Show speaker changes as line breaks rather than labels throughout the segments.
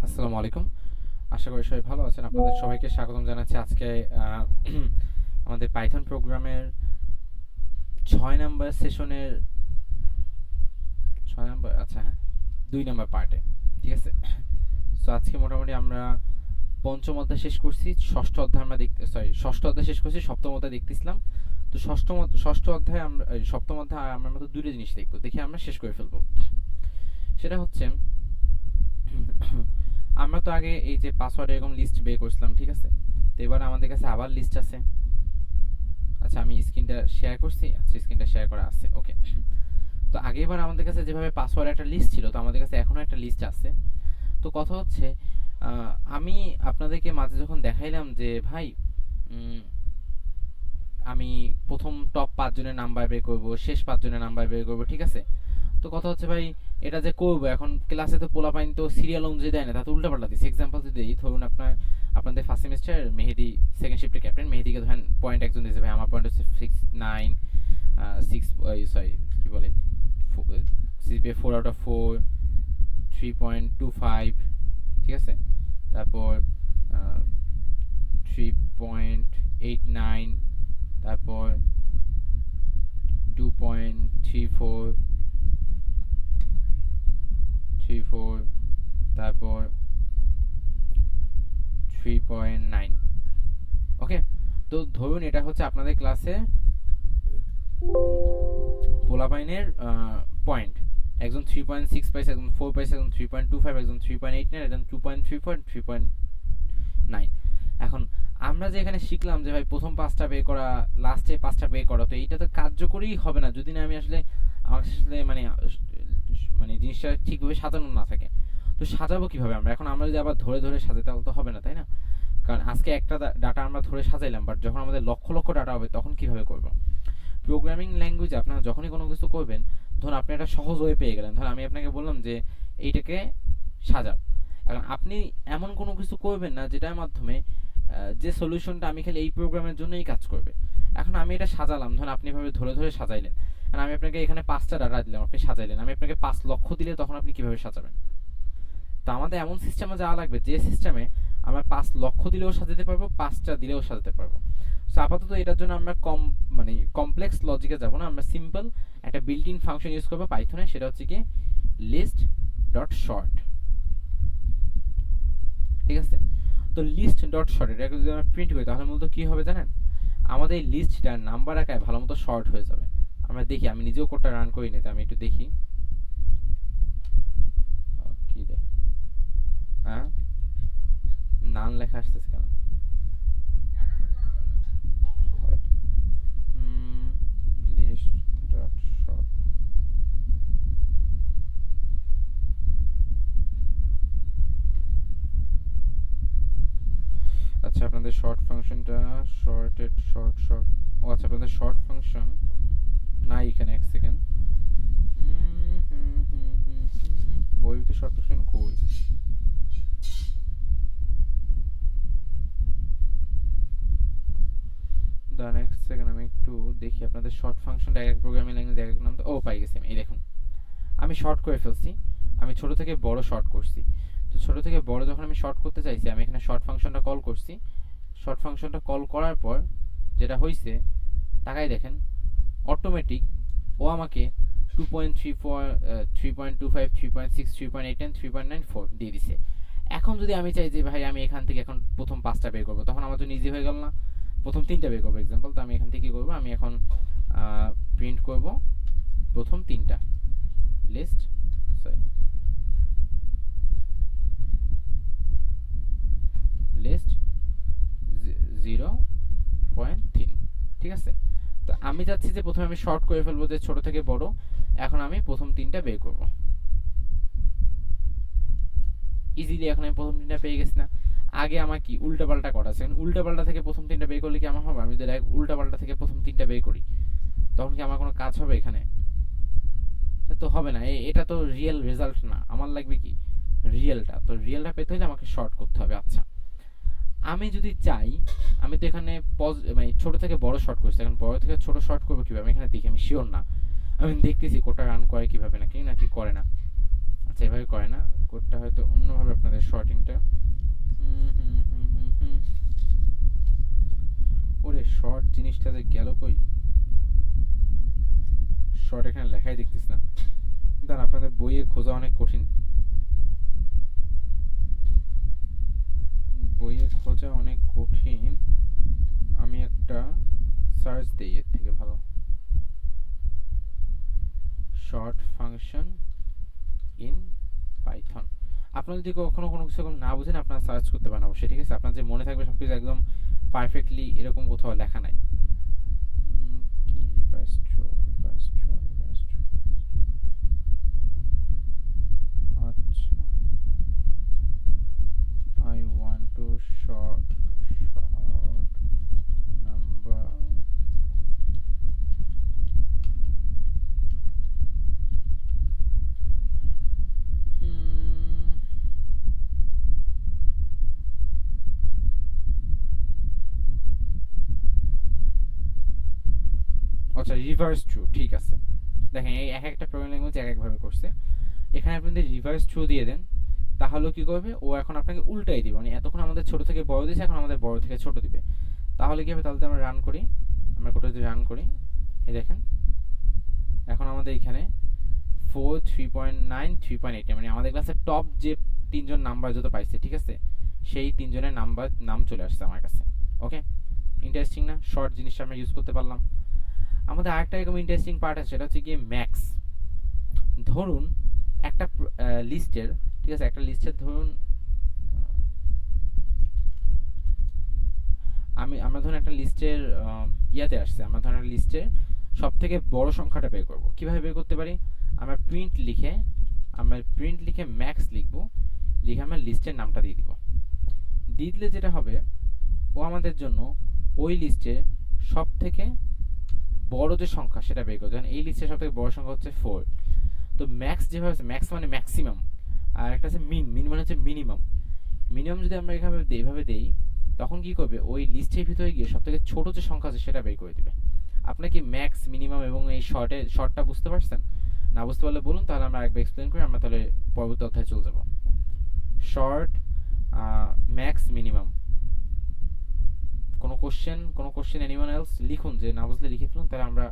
আসসালামু আলাইকুম। আশা করি সবাই ভালো আছেন। আপনাদের সবাইকে স্বাগতম জানাচ্ছি আজকে আমাদের পাইথন প্রোগ্রামের ৬ নাম্বার সেশনের ৬ নাম্বার আচ্ছা হ্যাঁ ২ নাম্বার পার্টে। ঠিক আছে? সো আজকে মোটামুটি আমরা পঞ্চম অধ্যায় শেষ করছি, ষষ্ঠ অধ্যায় শেষ করছি, সপ্তম অধ্যায় দেখতেছিলাম। তো ষষ্ঠ অধ্যায় আমরা সপ্তম অধ্যায় আমরা মাত্র দুটো জিনিস দেখবো, দেখে আমরা শেষ করে ফেলবো। সেটা হচ্ছে আমরা তো আগে এই যে পাসওয়ার্ড এরকম লিস্ট বের করছিলাম, ঠিক আছে? তো এবার আমাদের কাছে আবার লিস্ট আছে। আচ্ছা আমি স্ক্রিনটা শেয়ার করছি, আচ্ছা স্ক্রিনটা শেয়ার করা আছে, ওকে। তো আগেরবার আমাদের কাছে যেভাবে পাসওয়ার্ড একটা লিস্ট ছিল, তো আমাদের কাছে এখনো একটা লিস্ট আছে। তো কথা হচ্ছে আমি আপনাদেরকে মাঝে যখন দেখাইলাম যে ভাই আমি প্রথম টপ ৫ জনের নাম্বার বের করবো, শেষ ৫ জনের নাম্বার বের করবো, ঠিক আছে? তো কথা হচ্ছে ভাই এটা যে করবো, এখন ক্লাসে তো পোলাপাইন তো সিরিয়াল অনুযায়ী দেয় না, তা তো উল্টাপাল্টা দিচ্ছে। এক্সাম্পল যদি দিই, ধরুন আপনাদের ফার্স্ট সেমিস্টার মেহেদি সেকেন্ড শিফটের ক্যাপ্টেন, মেহেদিকে ধরেন পয়েন্ট একজন দিয়েছে, ভাই আমার পয়েন্ট হচ্ছে 6 9 6 সরি কি বলে সিজিপিএ 4/4, 3.25, ঠিক আছে? তারপর 3.89, তারপর 2.34, তারপর 3.9। ওকে, তো ধরুন এটা হচ্ছে আপনাদের ক্লাসে পোলাপাইনের পয়েন্ট। একজন 3.6 পাইছে, একজন 4 পাইছে, একজন 3.25, একজন 3.89, একজন 2.34, 3.9। এখন আমরা যে এখানে শিখলাম যে ভাই প্রথম 5টা বের করা, লাস্টে 5টা বের করা, তো এইটা তো কার্যকরী হবে না যদি না আমি আসলে আমার আসলে মানে জিনিসটা ঠিকভাবে সাজানো না থাকে। তো সাজাবো কিভাবে আমরা? এখন আমরা যদি আবার ধরে ধরে সাজাই তাহলে তো হবে না, তাই না? কারণ আজকে একটা ডাটা আমরা ধরে সাজাইলাম, বাট যখন আমাদের লক্ষ লক্ষ ডাটা হবে তখন কিভাবে করব? প্রোগ্রামিং ল্যাঙ্গুয়েজে আপনারা যখনই কোনো কিছু করবেন, ধরুন আপনি একটা সহজ ওয়ে পেয়ে গেলেন, ধরুন আমি আপনাকে বললাম যে এইটাকে সাজাও। এখন আপনি এমন কোনো কিছু করবেন না যেটার মাধ্যমে যে সলিউশনটা আমি খালি এই প্রোগ্রামের জন্যই কাজ করবে। এখন আমি এটা সাজালাম, ধরুন আপনি এভাবে ধরে ধরে সাজাইলেন, আর আমি আপনাকে এখানে 5টা ডাটা দিলাম, আপনি সাজাইলেন, আমি আপনাকে 5 লক্ষ দিলে তখন আপনি কিভাবে সাজাবেন? তো আমাদের এমন সিস্টেমে যাওয়া লাগবে যে সিস্টেমে আমরা 5 লক্ষ দিলেও সাজাতে পারবো, 5টা দিলেও সাজাতে পারবো। সো আপাতত এটার জন্য আমরা কমপ্লেক্স লজিকে যাব না, আমরা সিম্পল একটা বিল্ট ইন ফাংশন ইউজ করবো পাইথনে, সেটা হচ্ছে কি লিস্ট ডট শর্ট। ঠিক আছে? তো লিস্ট ডট শর্ট এটাকে যদি আমরা প্রিন্ট করি তাহলে মূলত কি হবে জানেন? আমাদের এই লিস্টটা নাম্বার আকারে ভালো মতো শর্ট হয়ে যাবে। আমরা দেখি, আমি নিজেও কোডটা রান করি নি, তো আমি একটু দেখি। কি রে, হ্যাঁ নান লেখা আসতেছে কেন? লিস্ট ডট শর্ট, আচ্ছা আপনাদের শর্ট ফাংশনটা শর্টেড শর্ট শর্ট, ও আচ্ছা আপনাদের শর্ট ফাংশন নাই এখানে, এক সেকেন্ড। বইতে শর্ট ফাংশন কই? দাঁড়ান এক সেকেন্ড, আমি একটু দেখি আপনাদের শর্ট ফাংশনটা এক এক প্রোগ্রামিং ল্যাঙ্গুয়েজ এক এক নাম তো। ও পাই গেছি আমি, এই দেখুন আমি শর্ট করে ফেলছি। আমি ছোট থেকে বড় শর্ট করছি। তো ছোট থেকে বড় যখন আমি শর্ট করতে চাইছি, আমি এখানে শর্ট ফাংশনটা কল করছি। শর্ট ফাংশনটা কল করার পর যেটা হয়েছে তাকাই দেখেন, অটোমেটিক ও আমাকে 2.34, 3.25, 3.6, 3.8, 3.94 দিয়ে দিছে। এখন যদি আমি চাই যে ভাই আমি এখান থেকে এখন প্রথম 5টা বের করবো, তখন আমার জন্য ইজি হয়ে গেল না? প্রথম 3টা বের করবো এক্সাম্পল। তো আমি এখান থেকে কি করবো, আমি এখন প্রিন্ট করব প্রথম 3টা লিস্ট, সরি লিস্ট 0.3। ঠিক আছে? তো আমি চাচ্ছি যে প্রথমে আমি শর্ট করে ফেলবো যে ছোট থেকে বড়। এখন আমি প্রথম 3টা বের করব ইজিলি। এখন আমি প্রথম 3টা পেয়ে গেছি না? আগে আমার কি উল্টাপাল্টা করা আছে, উল্টাপাল্টা থেকে প্রথম 3টা বের করলে কি আমার হবে? আমি যদি উল্টাপাল্টা থেকে প্রথম 3টা বের করি তখন কি আমার কোনো কাজ হবে এখানে? তো হবে না। এটা তো রিয়েল রেজাল্ট না, আমার লাগবে কি রিয়েলটা। তো রিয়েলটা পেতে হলে আমাকে শর্ট করতে হবে। আচ্ছা আমি যদি চাই, আমি তো এখানে মানে ছোট থেকে বড় শর্ট করছি, এখন বড় থেকে ছোট শর্ট করবো কিভাবে আমি এখানে দেখি, আমি শিওর না। আমি দেখতেছি কোডটা রান করে কিভাবে, নাকি নাকি করে না। আচ্ছা এভাবে করে না, কোডটা হয়তো অন্যভাবে আপনাদের শর্টিংটা। ওরে শর্ট জিনিসটা যে গেল কই, শর্ট এখানে লেখাই দেখতেছ না। দাঁড়ান, আপনাদের বইয়ে খোঁজা অনেক কঠিন, বইয়ে খোঁজা অনেক কঠিন। আমি একটা সার্চ দিই এর থেকে ভালো, শর্ট ফাংশন ইন পাইথন। আপনারা যদি কখনো কোনো কিছু না বুঝেন আপনারা সার্চ করতে পারেন অবশ্যই, ঠিক আছে? আপনার যে মনে থাকবে সবকিছু একদম পারফেক্টলি এরকম কোথাও লেখা নাই। কি রিভার্স থ্রো, আচ্ছা, I want to short number আচ্ছা রিভার্স ট্রু, ঠিক আছে। দেখেন এই এক একটা প্রোগ্রামিং ল্যাঙ্গুয়েজ এক একভাবে করছে। এখানে আপনি যদি রিভার্স ট্রু দিয়ে দেন তাহলে কি করবে, ও এখন আপনাকে উল্টাই দিবে, মানে এতক্ষণ আমাদের ছোট থেকে বড় দিয়েছে, এখন আমাদের বড় থেকে ছোট দিবে। তাহলে কি হবে, তাহলে আমরা রান করি, আমরা কোডটা যদি রান করি, এই দেখেন এখন আমাদের এখানে 4, 3.9, 3.8, মানে আমাদের ক্লাসের টপ যে তিনজন নাম্বার যত পাইছে, ঠিক আছে, সেই তিনজনের নাম চলে আসছে আমার কাছে। ওকে, ইন্টারেস্টিং না? শর্ট জিনিসটা আমরা ইউজ করতে পারলাম। আমাদের আরেকটা এরকম ইন্টারেস্টিং পার্ট আছে, সেটা হচ্ছে গিয়ে ম্যাক্স। ধরুন একটা লিস্টের, ঠিক আছে, একটা লিস্টের ধরুন আমরা ধরুন একটা লিস্টের ইয়াতে আসছে, আমরা ধরুন একটা লিস্টের সব থেকে বড় সংখ্যাটা বের করব। কিভাবে বের করতে পারি, আমরা প্রিন্ট লিখে ম্যাক্স লিখব, লিখে আমরা লিস্টের নামটা দিয়ে দিব। দিয়ে দিলে যেটা হবে, ও আমাদের জন্য ওই লিস্টের সব থেকে বড় যে সংখ্যা সেটা বের করবে। যেমন এই লিস্টের সব থেকে বড় সংখ্যা হচ্ছে 4। তো ম্যাক্স যেভাবে আছে, ম্যাক্স মানে ম্যাক্সিমাম, আর একটা আছে মিন মানে হচ্ছে মিনিমাম। মিনিমাম যদি আমরা এইভাবে দেই, তখন কি করবে, ওই লিস্টের ভিতরে গিয়ে সব থেকে ছোট যে সংখ্যা আছে সেটা বের করে দিবে। আপনি কি ম্যাক্স, মিনিমাম এবং এই শর্টটা বুঝতে পারছেন? না বুঝতে পারলে বলুন, তাহলে আমরা আরেকবার এক্সপ্লেন করি, আমরা তাহলে পরবর্তী অধ্যায়ে চলে যাব। Short, max, minimum. কোনো কোশ্চেন এনিওয়ান এলস? লিখুন, যে না বুঝলে লিখে ফেলুন, তাহলে আমরা।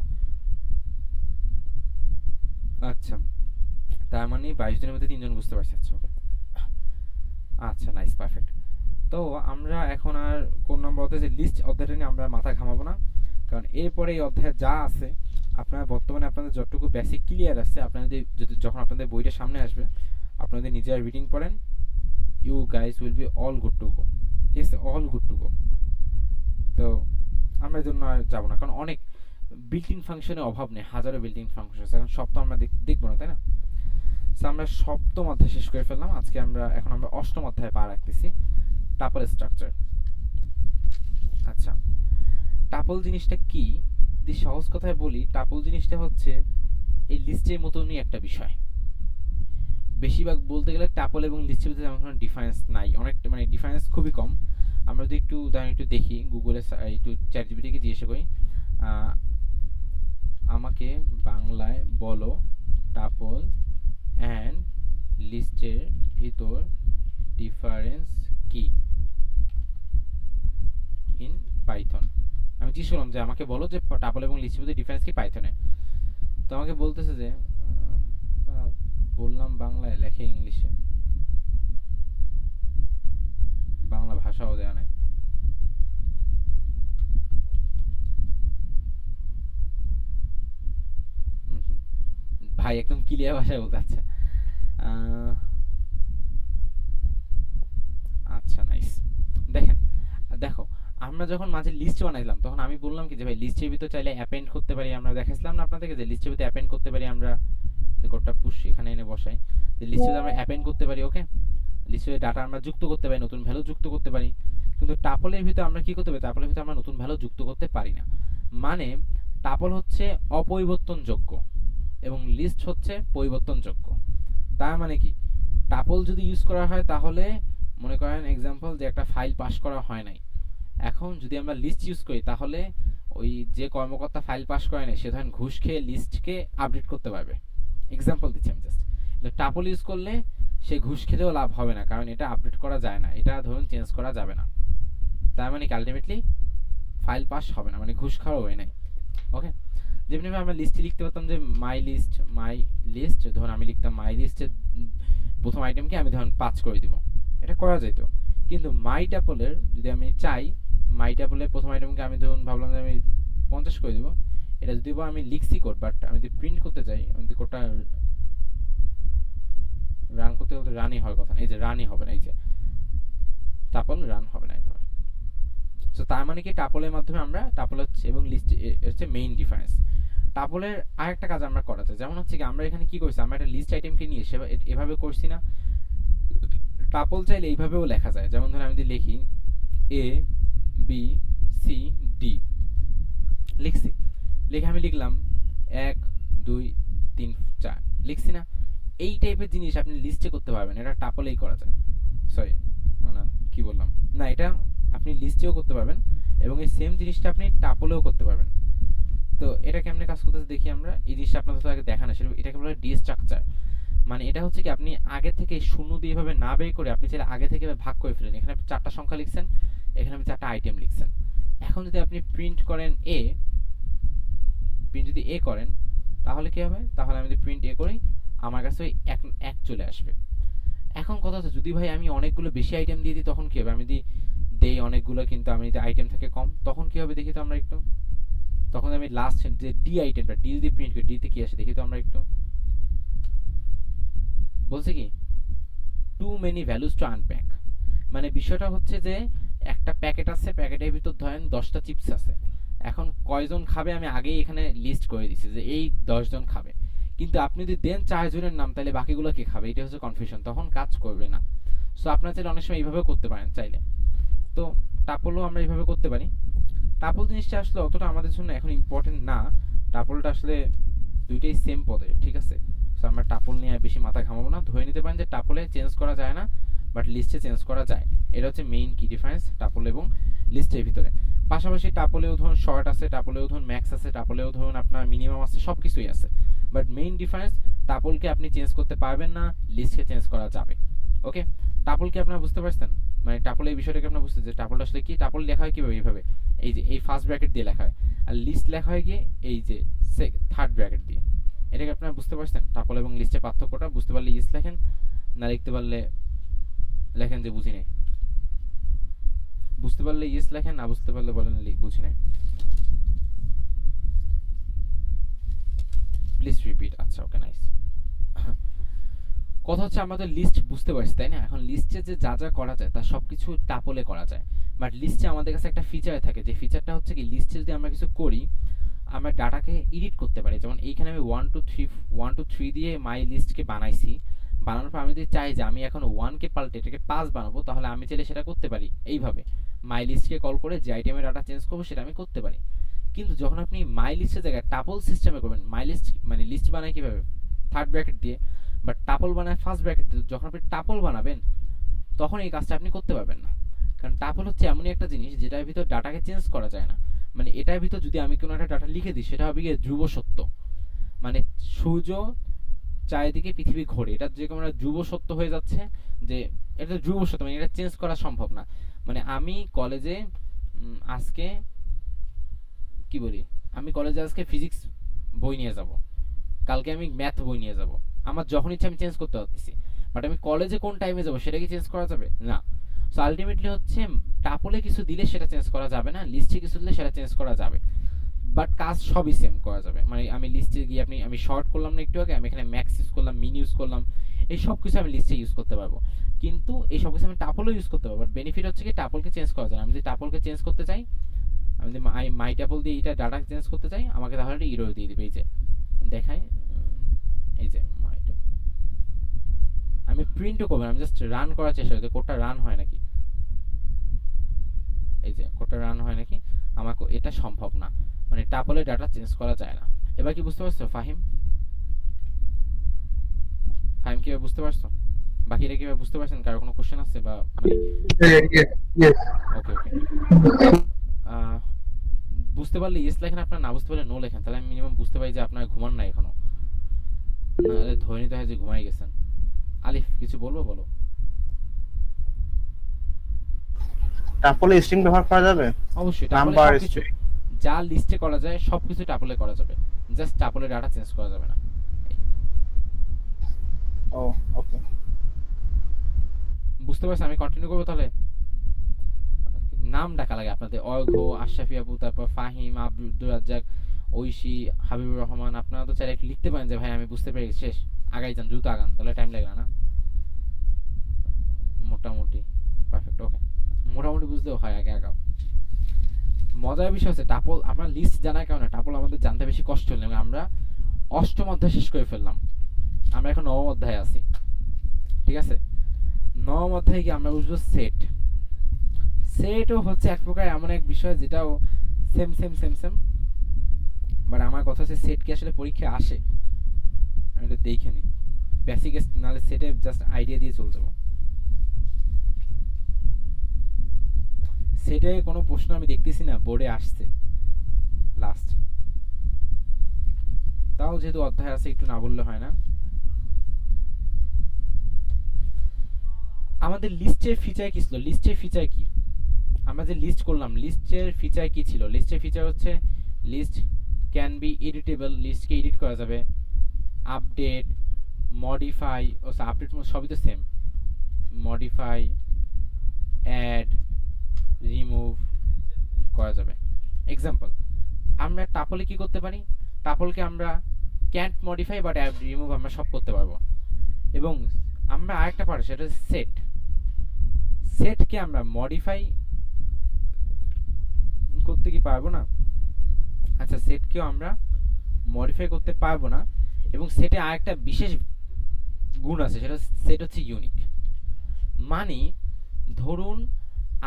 আচ্ছা, তার মানে 22 জনের মধ্যে 3 জন বুঝতে পারছে। আচ্ছা ওকে, আচ্ছা নাইস, পারফেক্ট। তো আমরা এখন আর কোন নম্বর অধ্যায়, যে লিস্ট অধ্যায়টা নিয়ে আমরা মাথা ঘামাবো না, কারণ এরপরে এই অধ্যায়ে যা আছে, আপনারা বর্তমানে আপনাদের যতটুকু বেসিক ক্লিয়ার আছে, আপনাদের যদি যখন আপনাদের বইটা সামনে আসবে, আপনাদের নিজেরা রিডিং পড়েন, you guys will be all good to go, ঠিক আছে, অল গুড টু গো। তো আমরা এই জন্য আর যাবো না, কারণ অনেক বিল্ট ইন ফাংশনের অভাব নেই, হাজারো বিল্ট ইন ফাংশন আছে, এখন সব তো আমরা দেখবো না, তাই না? সো আমরা সপ্তম অধ্যায় শেষ করে ফেললাম আজকে। এখন আমরা অষ্টম অধ্যায়ে পা রাখতেছি, টাপল স্ট্রাকচার। আচ্ছা, টাপল জিনিসটা কি? যদি সহজ কথায় বলি, টাপল জিনিসটা হচ্ছে এই লিস্টের মতনই একটা বিষয়। বেশিরভাগ বলতে গেলে টাপল এবং লিস্টের ভিতরে তেমন কোনো ডিফারেন্স নাই, অনেক মানে ডিফারেন্স খুবই কম। আমরা যদি একটু উদাহরণ একটু দেখি, গুগলে একটু চ্যাটজিপিটিকে জিজ্ঞাসা করি, আমাকে বাংলায় বলো টাপল অ্যান্ড লিস্টের ভিতর ডিফারেন্স কি ইন পাইথন। আমি জিজ্ঞেস করলাম যে আমাকে বলো যে টাপল এবং লিস্টের ভিতরে ডিফারেন্স কি পাইথনে। তো আমাকে বলতেছে যে বললাম বাংলায়, লেখে ইংলিশে, বাংলা ভাষাও দেওয়া নাই। ভাই একদম ক্লিয়ার ভাষায় বলতে। আচ্ছা, আচ্ছা নাইস। দেখেন, দেখো, আমরা যখন মাঝে লিস্ট বানাইলাম তখন আমি বললাম কি যে ভাই লিস্টের ভিতর চাইলে অ্যাপেন্ড করতে পারি, আমরা দেখাইছিলাম না আপনাদেরকে যে লিস্টের ভিতর অ্যাপেন্ড করতে পারি, আমরা কোডটা পুশ এখানে এনে বসাই, যে লিস্টের ভিতর আমরা অ্যাপেন্ড করতে পারি। ওকে, লিস্টের ডাটা আমরা যুক্ত করতে পারি, নতুন ভ্যালু যুক্ত করতে পারি। কিন্তু টাপলের ভিতর আমরা কি করতে পারি, টাপলের ভিতর আমরা নতুন ভ্যালু যুক্ত করতে পারি না। মানে টাপল হচ্ছে অপরিবর্তনযোগ্য এবং লিস্ট হচ্ছে পরিবর্তনযোগ্য। তার মানে কি, টাপল যদি ইউজ করা হয় তাহলে মনে করেন এক্সাম্পল যে একটা ফাইল পাস করা হয় নাই, এখন যদি আমরা লিস্ট ইউজ করি তাহলে ওই যে কর্মকর্তা ফাইল পাস করে নাই সে ধরেন ঘুষ খেয়ে লিস্টকে আপডেট করতে পারবে। এক্সাম্পল দিচ্ছি আমি জাস্ট। টাপল ইউজ করলে সে ঘুষ খেলেও লাভ হবে না, কারণ এটা আপডেট করা যায় না, এটা ধরুন চেঞ্জ করা যাবে না। তার মানে কি আলটিমেটলি ফাইল পাস হবে না, মানে ঘুষ খাওয়া হয় নাই। ওকে, যেমনি আমরা লিস্টে লিখতে পারতাম যে মাই লিস্ট, ধরুন আমি লিখতাম মাই লিস্টের প্রথম আইটেমকে আমি ধরুন 5 করে দিব, এটা করা যেত। কিন্তু মাই ট্যাপলের যদি আমি চাই মাই ট্যাপলের প্রথম আইটেমকে আমি ধরুন ভাবলাম যে আমি 50 করে দিব, এটা যদি আমি লিখছি কোড, বাট আমি যদি প্রিন্ট করতে চাই, আমি যদি কোডটা রান করতে গেলে রানই হওয়ার কথা না, এই যে রানই হবে না, এই যে টাপল রান হবে না এইভাবে। সো তার মানে কি টাপলের মাধ্যমে আমরা টাপল হচ্ছে এবং লিস্ট হচ্ছে মেইন ডিফারেন্স। টাপলের আরেকটা কাজ আমরা করা যায়, যেমন হচ্ছে কি আমরা এখানে কি করছি, আমরা একটা লিস্ট আইটেমকে নিয়ে এভাবে করছি না, টাপল চাইলে এইভাবেও লেখা যায়। যেমন ধরুন আমি যদি লিখি এ বি সি ডি, লিখছি, লিখে আমি লিখলাম 1 2 3 4, লিখছি না? এই টাইপের জিনিস আপনি লিস্টে করতে পারবেন, এটা টাপলেই করা যায়। সরি, মানে কি বললাম, না এটা আপনি লিস্টেও করতে পারবেন এবং এই সেম জিনিসটা আপনি টাপলেও করতে পারবেন। তো এটা কেমনে কাজ করতেছে দেখি আমরা, এই জিনিসটা আপনাদের তো আগে দেখানো ছিল, এটাকে বলা হয় ডি স্ট্রাকচার। মানে এটা হচ্ছে কি আপনি আগে থেকে শূন্য দিয়ে এভাবে না বের করে আপনি চাইলে আগে থেকে ভাগ করে ফেলেন, এখানে আপনি 4টা সংখ্যা লিখছেন, এখানে আপনি 4টা আইটেম লিখছেন। এখন যদি আপনি প্রিন্ট করেন এ, প্রিন্ট যদি এ করেন তাহলে কি হবে, তাহলে আমি যদি প্রিন্ট এ করি আমার কাছে ওই এক চলে আসবে। এখন কথা হচ্ছে যদি ভাই আমি অনেকগুলো বেশি আইটেম দিয়ে দিই তখন কি হবে, আমি যদি দেই অনেকগুলো কিন্তু আমি যদি আইটেম থাকে কম তখন কি হবে দেখি তো আমরা একটু, তখন আমি লাস্ট যে ডি আইটেমটা ডি যদি প্রিন্ট করি ডিতে কি আসে দেখি তো আমরা একটু, বলছে কি too many values to unpack. মানে বিষয়টা হচ্ছে যে একটা প্যাকেট আছে, প্যাকেটের ভিতর ধরেন 10টা চিপস আছে, এখন কয়জন খাবে আমি আগেই এখানে লিস্ট করে দিছি যে এই 10 জন খাবে, কিন্তু আপনি যদি দেন 4 জনের নাম তাহলে বাকিগুলো কে খাবে, এটা হচ্ছে কনফিউশন, তখন কাজ করবে না। সো আপনারা চাইলে অনেক সময় এইভাবে করতে পারেন চাইলে। তো টাপলও আমরা এইভাবে করতে পারি। টাপল জিনিসটা আসলে অতটা আমাদের জন্য এখন ইম্পর্টেন্ট না, টাপলটা আসলে দুইটাই সেম পদে, ঠিক আছে। সো আমরা টাপল নিয়ে বেশি মাথা ঘামাবো না, ধরে নিতে পারেন যে টাপলে চেঞ্জ করা যায় না বাট লিস্টে চেঞ্জ করা যায়। এটা হচ্ছে মেইন কি ডিফারেন্স টাপল এবং লিস্টের ভিতরে। পাশাপাশি টাপলেও ধরুন শর্ট আছে, টাপলেও ধরুন ম্যাক্স আছে, টাপলেও ধরুন আপনার মিনিমাম আছে, সব কিছুই আছে। বাট মেইন ডিফারেন্স টাপলকে আপনি চেঞ্জ করতে পারবেন না, লিস্টকে চেঞ্জ করা যাবে। ওকে, টাপল কি আপনারা বুঝতে পারছেন, মানে টাপল এই বিষয়টাকে আপনারা বুঝতে, যে টাপলটা আসলে কি, টাপল লেখা হয় কিভাবে, এইভাবে এই যে এই ফার্স্ট ব্র্যাকেট দিয়ে লেখা হয়, আর লিস্ট লেখা হয় গিয়ে এই যে থার্ড ব্র্যাকেট দিয়ে। এটাকে আপনারা বুঝতে পারছেন টাপল এবং লিস্টের পার্থক্যটা, বুঝতে পারলে ইস লেখেন, না লিখতে পারলে লেখেন যে বুঝি নাই, বুঝতে পারলে ইস লেখেন, না বুঝতে পারলে বলেন বুঝি নাই। Please repeat. আচ্ছা ওকে নাইস। কথা হচ্ছে আমাদের লিস্ট বুঝতে পারছি তাই না, এখন লিস্টে যে যা যা করা যায় তার সবকিছু টাপলে করা যায়, বাট লিস্টে আমাদের কাছে একটা ফিচার থাকে, যে ফিচারটা হচ্ছে কি লিস্টে যদি আমরা কিছু করি আমরা ডাটাকে এডিট করতে পারি। যেমন এইখানে আমি 1 2 3 দিয়ে মাই লিস্টকে বানাইছি, বানানোর পর আমি যদি চাই যে আমি এখন 1কে পাল্টে এটাকে 5 বানাবো, তাহলে আমি চাইলে সেটা করতে পারি এইভাবে, মাই লিস্টকে কল করে যে আইটেমের ডাটা চেঞ্জ করবো সেটা আমি করতে পারি। কিন্তু যখন আপনি মাই লিস্টের জায়গায় টাপল সিস্টেমে করবেন, মাই লিস্ট মানে লিস্ট বানায় কিভাবে, থার্ড ব্র্যাকেট দিয়ে, বাট টাপল বানায় ফার্স্ট ব্র্যাকেট দিয়ে, যখন আপনি টাপল বানাবেন তখন এই কাজটা আপনি করতে পারবেন না, কারণ টাপল হচ্ছে এমনই একটা জিনিস যেটার ভিতর ডাটাকে চেঞ্জ করা যায় না। মানে এটার ভিতর যদি আমি কোনো একটা ডাটা লিখে দিই সেটা হবে গিয়ে ধ্রুব সত্য, মানে সূর্য চারিদিকে পৃথিবী ঘোরে, এটা যে কোনো ধ্রুব সত্য হয়ে যাচ্ছে, যে এটা ধ্রুব সত্য, মানে এটা চেঞ্জ করা সম্ভব না। মানে আমি কলেজে আজকে কি বলি, আমি কলেজে আজকে ফিজিক্স বই নিয়ে যাব, কালকে আমি ম্যাথ বই নিয়ে যাব, আমার যখন ইচ্ছা আমি চেঞ্জ করতে পারতেছি, বাট আমি কলেজে কোন টাইমে যাব সেটা কি চেঞ্জ করা যাবে না। সো আলটিমেটলি হচ্ছে টাপলে কিছু দিলে সেটা চেঞ্জ করা যাবে না, লিস্টে কিছু দিলে সেটা চেঞ্জ করা যাবে, বাট কাজ সবই সেম করা যাবে। মানে আমি লিস্টে গিয়ে আমি শর্ট করলাম না একটু আগে, আমি এখানে ম্যাক্স ইউজ করলাম, মিন ইউজ করলাম, এই সব কিছু আমি লিস্টে ইউজ করতে পারবো, কিন্তু এই সব কিছু আমি টাপলও ইউজ করতে পারবো, বাট বেনিফিট হচ্ছে কি টাপলকে চেঞ্জ করা যায় না। আমি যদি টাপলকে চেঞ্জ করতে চাই, আমি যদি মাই টাপল দিয়ে এটা ডাটা চেঞ্জ করতে চাই, আমাকে তাহলে একটা ইরর দিয়ে দিবে, এই যে দেখাই, এই যে মাই আমি প্রিন্টও করবো, আমি জাস্ট রান করার চেষ্টা করি কোডটা রান হয় নাকি, এই যে কোডটা রান হয় নাকি, আমাকে এটা সম্ভব না, মানে টাপলে ডাটা চেঞ্জ করা যায় না। এবার কি বুঝতে পারছো ফাহিম, ফাহিম কিভাবে বুঝতে পারছো, বাকিরা কিভাবে বুঝতে পারছেন, কারো কোনো কোশ্চেন আছে বা মানে ওকে ওকে, বুঝতে পারলে ইয়েস লেখেন, আপনার না বুঝতে পারলে নো লেখেন, তাহলে আমি মিনিমাম বুঝতে পারি যে আপনারা ঘুমান না এখনো, নাহলে ধরে নিতে হয় যে ঘুমাই গেছেন। আলিফ কিছু বলবো, বলো।
টাপলে স্ট্রিং ব্যবহার করা যাবে?
অবশ্যই টাপলে
নাম্বার
সবকিছু
স্ট্রিং?
যা লিস্টে করা যায় সবকিছু টাপলে করা যাবে, জাস্ট টাপলে ডাটা চেঞ্জ করা যাবে না। এই,
ও, ওকে।
বুঝতে পারছি, আমি কন্টিনিউ করবো তাহলে। নাম ডাকা লাগে আপনাদের, অর্ঘ, আশরাফি আপু, তারপর ফাহিম, আব্দুর রাজ্জাক, ঐশী, হাবিবুর রহমান। আপনারা তো চাইলে একটু লিখতে পারেন যে ভাই আমি বুঝতে পেরে গেছি, শেষ, আগাই যান, দ্রুত আগান, তাহলে টাইম লাগবে না। মোটামুটি পারফেক্ট, ওকে। মোটামুটি বুঝলেও হয়, আগে আগাও। মজার বিষয় হচ্ছে টাপল আমরা লিস্ট জানার কারণে টাপল আমাদের জানতে বেশি কষ্ট হলো, এবং আমরা অষ্টম অধ্যায় শেষ করে ফেললাম, আমরা এখন নবম অধ্যায়ে আছি, ঠিক আছে। নবম অধ্যায়ে কি আমরা বুঝবো সেট। সেটও হচ্ছে এক প্রকার এমন এক বিষয় যেটাও same same same same, but আমার কথা হচ্ছে সেট কি আসলে পরীক্ষা আসে, আমি এটা দেখে নিই বেসিক, নাহলে সেটে জাস্ট আইডিয়া দিয়ে চলে যাবো। সেটে কোনো প্রশ্ন আমি দেখতেছি না বোর্ডে আসছে লাস্ট, তাও যেহেতু অধ্যায় আছে একটু না বললে হয় না। আমাদের লিস্টের ফিচার কি ছিল, লিস্টের ফিচার কি, আমরা যে লিস্ট করলাম লিস্টের ফিচার কি ছিল, লিস্টের ফিচার হচ্ছে লিস্ট ক্যান বি এডিটেবল, লিস্টকে এডিট করা যাবে, আপডেট, মডিফাই, ও আপডেট সবই তো সেম, মডিফাই, অ্যাড, রিমুভ করা যাবে। এক্সাম্পল, আমরা টাপলে কি করতে পারি, টাপলকে আমরা can't modify but add remove আমরা সব করতে পারবো। এবং আমরা আরেকটা পারি, সেটা হচ্ছে সেট, সেটকে আমরা মডিফাই করতে কি পারবো না, আচ্ছা সেটকেও আমরা মডিফাই করতে পারবো না। এবং সেটে আরেকটা বিশেষ গুণ আছে, সেটা সেট হচ্ছে ইউনিক। মানে ধরুন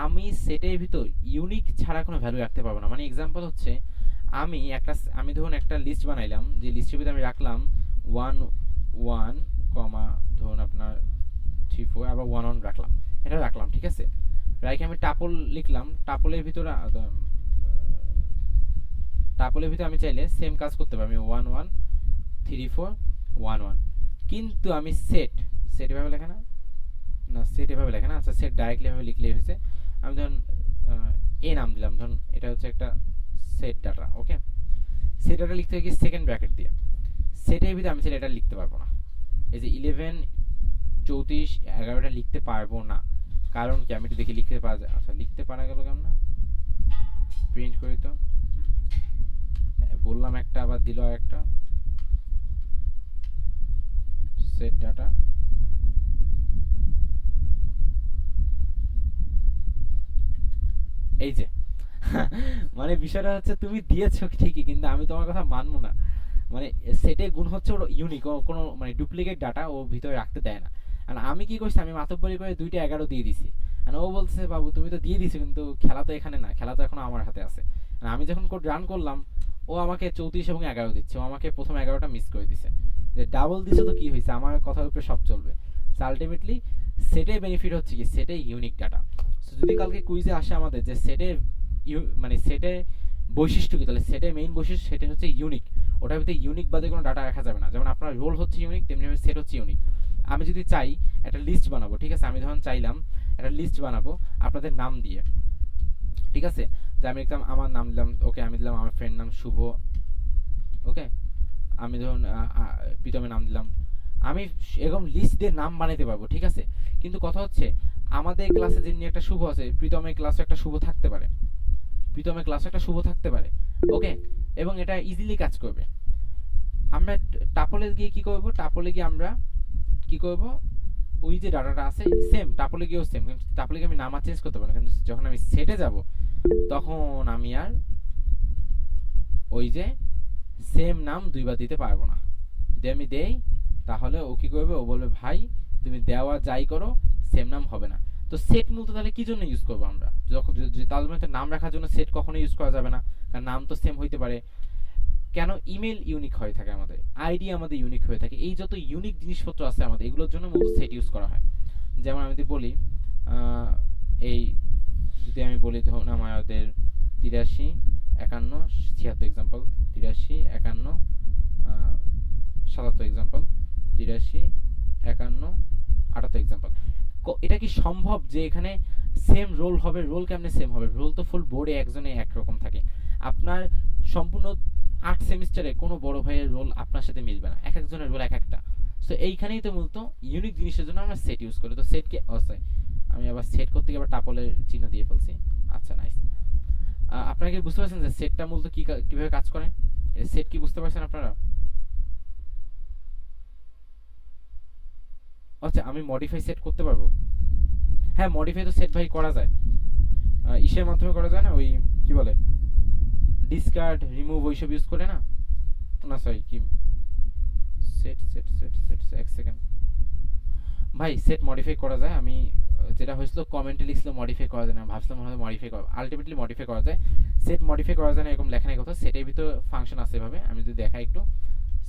আমি সেটের ভিতর ইউনিক ছাড়া কোনো ভ্যালু রাখতে পারবো না। মানে এক্সাম্পল হচ্ছে আমি ধরুন একটা লিস্ট বানাইলাম, যে লিস্টের ভিতরে আমি রাখলাম 1 1 কমা ধরুন আপনার 3 4 আবার 1 1 রাখলাম, এটা রাখলাম, ঠিক আছে। রাইকে আমি টাপল লিখলাম, টাপলের ভিতরে আমি চাইলে সেম কাজ করতে পারি, আমি 1 1 3 4 1 1। কিন্তু আমি সেট, সেট এভাবে লেখা না, না সেট এভাবে লেখা না, আচ্ছা সেট ডাইরেক্টলি এভাবে লিখলেই হয়েছে। আমি ধরুন এ নাম দিলাম, ধরুন এটা হচ্ছে একটা সেট ডাটা, ওকে। সেট ডাটা লিখতে গিয়ে সেকেন্ড ব্র্যাকেট দিয়ে, সেটের ভিতরে আমি চাইলে এটা লিখতে পারবো না, এই যে 11 34 11টা লিখতে পারবো না। কারণ কি, আমি একটু দেখি লিখতে পারা যায়, আচ্ছা লিখতে পারা গেল কেমন, প্রিন্ট করি তো, বললাম একটা আবার দিল একটা, সেট ডাটা, এই যে মানে বিষয়টা হচ্ছে তুমি দিয়েছো ঠিকই, কিন্তু আমি তোমার কথা মানবো না। মানে সেটে গুণ হচ্ছে ওর ইউনিক, ও কোনো মানে ডুপ্লিকেট ডাটা ও ভিতরে রাখতে দেয় না। আর আমি কি করছি, আমি মাতব্বরি করে 2টা 11 দিয়ে দিছি, আর ও বলছে বাবু তুমি তো দিয়ে দিছো, কিন্তু খেলা তো এখানে না, খেলা তো এখন আমার হাতে আছে। আর আমি যখন কোড রান করলাম, ও আমাকে 34 এবং 11 দিচ্ছে, ও আমাকে প্রথম 11টা মিস করে দিছে। যে ডাবল দিছে তো কি হয়েছে, আমার কথার উপরে সব চলবে। আলটিমেটলি সেটে বেনিফিট হচ্ছে কি, সেটে ইউনিক ডাটা। সো যদি কালকে কুইজে আসে আমাদের যে সেটে মানে সেটে বৈশিষ্ট্য কি, তাহলে সেটে মেইন বৈশিষ্ট্য সেটা হচ্ছে ইউনিক, ওটার ভিতরে ইউনিক বাদে কোনো ডাটা রাখা যাবে না। যেমন আপনার রোল হচ্ছে ইউনিক, তেমনিভাবে সেট হচ্ছে ইউনিক। আমি যদি চাই একটা লিস্ট বানাবো, ঠিক আছে, আমি ধরুন চাইলাম একটা লিস্ট বানাবো আপনাদের নাম দিয়ে, ঠিক আছে। যে আমি একদম আমার নাম দিলাম, ওকে, আমি দিলাম আমার ফ্রেন্ড নাম শুভ, ওকে। আমি ধরুন প্রীতমের নাম দিলাম, আমি এরকম লিস্ট দিয়ে নাম বানাতে পারবো, ঠিক আছে। কিন্তু কথা হচ্ছে আমাদের ক্লাসে যেমনি একটা শুভ আছে, প্রীতমের ক্লাসে একটা শুভ থাকতে পারে, প্রীতমের ক্লাসে একটা শুভ থাকতে পারে, ওকে। এবং এটা ইজিলি কাজ করবে। আমরা টাপলে গিয়ে কি করব, টাপলে গিয়ে আমরা কি করব, ওই যে ডাটাটা আছে সেম, টাপলে গিয়েও সেম, কিন্তু টাপলে গিয়ে আমি নাম আর চেঞ্জ করতে পারবো না। কিন্তু যখন আমি সেটে যাব, তখন আমি আর ওই যে সেম নাম দুইবার দিতে পারবো না। যদি আমি দেই, তাহলে ও কি করবে, ও বলবে ভাই তুমি দেওয়া যাই করো, সেম নাম হবে না। তো সেট মূলত তাহলে কি জন্য ইউজ করবো আমরা, যখন তাহলে মানে নাম রাখার জন্য সেট কখনো ইউজ করা যাবে না, কারণ নাম তো সেম হইতে পারে। কেন, ইমেল ইউনিক হয়ে থাকে আমাদের, আইডি আমাদের ইউনিক হয়ে থাকে, এই যত ইউনিক জিনিসপত্র আছে আমাদের, এগুলোর জন্য মূলত সেট ইউজ করা হয়। যেমন আমি যদি বলি এই যদি আমি বলি ধরুন আমাদের 83 51 76 এক্সাম্পল, 83 51 77 এক্সাম্পল, 83 51 8টা এক্সাম্পল। এটা কি সম্ভব যে এখানে সেম রোল হবে? রোল কেমনে সেম হবে? রোল তো ফুল বোর্ডে একজনে একরকম থাকে। আপনার সম্পূর্ণ 8 সেমিস্টারে কোনো বড় ভাইয়ের রোল আপনার সাথে মিলবে না, এক একজনের রোল এক একটা। সো এইখানেই তো মূলত ইউনিক জিনিসের জন্য আমরা সেট ইউজ করি। তো সেটকে সরি, আমি আবার সেট করতে গিয়ে আবার টাপলের চিহ্ন দিয়ে ফেলছি। আচ্ছা নাইস। আপনারা কি বুঝতে পারছেন যে সেটটা মূলত কিভাবে কাজ করে? সেট কি বুঝতে পারছেন আপনারা? আচ্ছা, আমি মডিফাই সেট করতে পারবো? হ্যাঁ, মডিফাই তো সেট ভাই করা যায়, ইসের মাধ্যমে করা যায় না, ওই কি বলে, ডিসকার্ড রিমুভ ওইসব ইউজ করে না। না সরি, কি সেট সেট সেট সেট এক সেকেন্ড ভাই, সেট মডিফাই করা যায়। আমি যেটা হয়েছিল কমেন্টে লিখছিল মডিফাই করা যায় না, ভাবছিলাম মনে হয় মডিফাই করা, আলটিমেটলি মডিফাই করা যায়। সেট মডিফাই করা যায় না এরকম লেখা নেই কথা, সেটের ভিতর ফাংশন আছে এভাবে। আমি যদি দেখাই একটু,